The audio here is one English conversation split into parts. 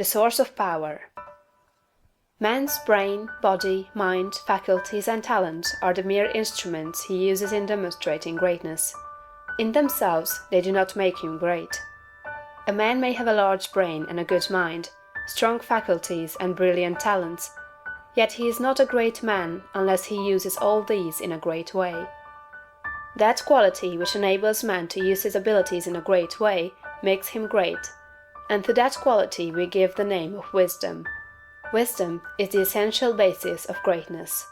the source of power. Man's brain, body, mind, faculties, and talents are the mere instruments he uses in demonstrating greatness. In themselves, they do not make him great. A man may have a large brain and a good mind, strong faculties and brilliant talents, yet he is not a great man unless he uses all these in a great way. That quality which enables man to use his abilities in a great way makes him great, and to that quality we give the name of wisdom. Wisdom is the essential basis of greatness.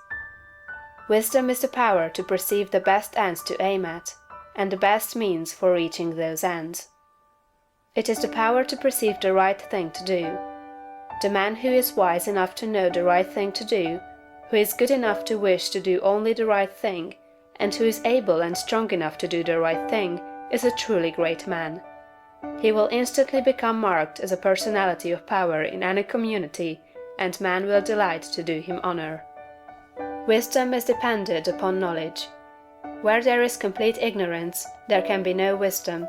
Wisdom is the power to perceive the best ends to aim at, and the best means for reaching those ends. It is the power to perceive the right thing to do. The man who is wise enough to know the right thing to do, who is good enough to wish to do only the right thing, and who is able and strong enough to do the right thing, is a truly great man. He will instantly become marked as a personality of power in any community, and man will delight to do him honor. Wisdom is dependent upon knowledge. Where there is complete ignorance, there can be no wisdom,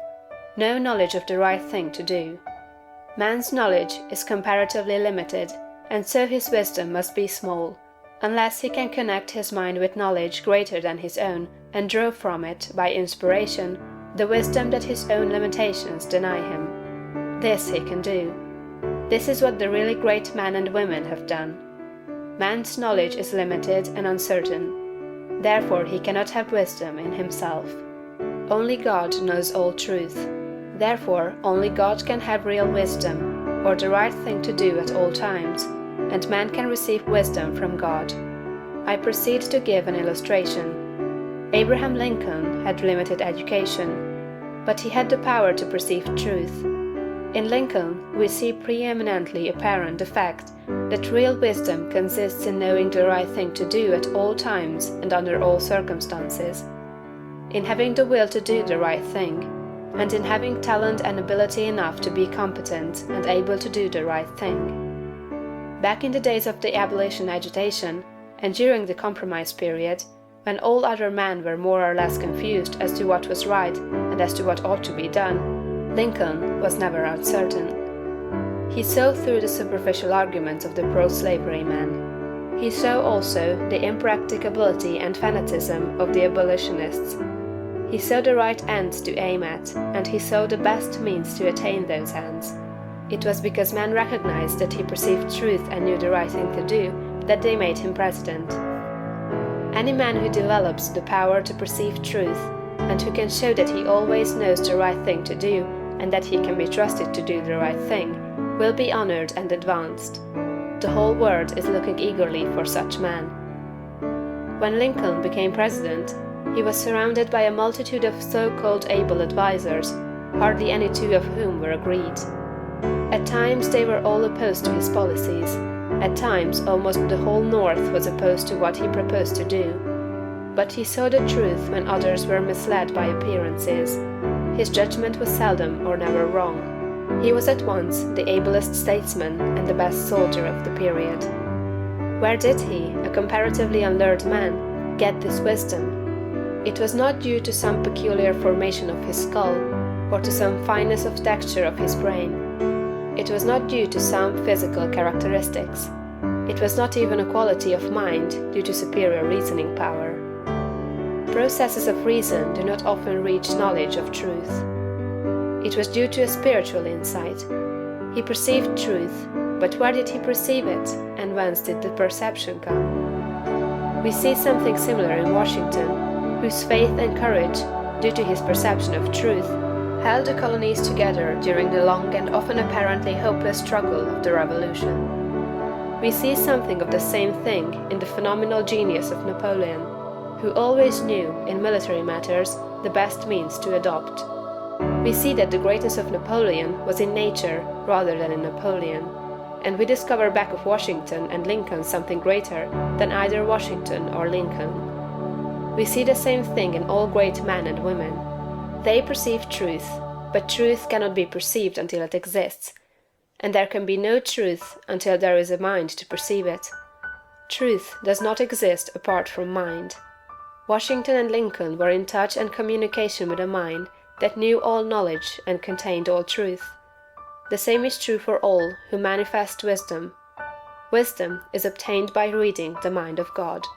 no knowledge of the right thing to do. Man's knowledge is comparatively limited, and so his wisdom must be small, unless he can connect his mind with knowledge greater than his own and draw from it, by inspiration, the wisdom that his own limitations deny him. This he can do. This is what the really great men and women have done. Man's knowledge is limited and uncertain. Therefore he cannot have wisdom in himself. Only God knows all truth. Therefore only God can have real wisdom, or the right thing to do at all times, and man can receive wisdom from God. I proceed to give an illustration. Abraham Lincoln had limited education, but he had the power to perceive truth. In Lincoln, we see preeminently apparent the fact that real wisdom consists in knowing the right thing to do at all times and under all circumstances, in having the will to do the right thing, and in having talent and ability enough to be competent and able to do the right thing. Back in the days of the abolition agitation, and during the compromise period, when all other men were more or less confused as to what was right and as to what ought to be done, Lincoln was never uncertain. He saw through the superficial arguments of the pro-slavery men. He saw also the impracticability and fanaticism of the abolitionists. He saw the right ends to aim at, and he saw the best means to attain those ends. It was because men recognized that he perceived truth and knew the right thing to do that they made him president. Any man who develops the power to perceive truth, and who can show that he always knows the right thing to do, and that he can be trusted to do the right thing, will be honored and advanced. The whole world is looking eagerly for such men. When Lincoln became president, he was surrounded by a multitude of so-called able advisers, hardly any two of whom were agreed. At times they were all opposed to his policies. At times almost the whole North was opposed to what he proposed to do. But he saw the truth when others were misled by appearances. His judgment was seldom or never wrong. He was at once the ablest statesman and the best soldier of the period. Where did he, a comparatively unlearned man, get this wisdom? It was not due to some peculiar formation of his skull, or to some fineness of texture of his brain. It was not due to some physical characteristics. It was not even a quality of mind due to superior reasoning power. Processes of reason do not often reach knowledge of truth. It was due to a spiritual insight. He perceived truth, but where did he perceive it, and whence did the perception come? We see something similar in Washington, whose faith and courage, due to his perception of truth, held the colonies together during the long and often apparently hopeless struggle of the Revolution. We see something of the same thing in the phenomenal genius of Napoleon, who always knew, in military matters, the best means to adopt. We see that the greatness of Napoleon was in nature rather than in Napoleon, and we discover back of Washington and Lincoln something greater than either Washington or Lincoln. We see the same thing in all great men and women. They perceive truth, but truth cannot be perceived until it exists, and there can be no truth until there is a mind to perceive it. Truth does not exist apart from mind. Washington and Lincoln were in touch and communication with a mind that knew all knowledge and contained all truth. The same is true for all who manifest wisdom. Wisdom is obtained by reading the mind of God.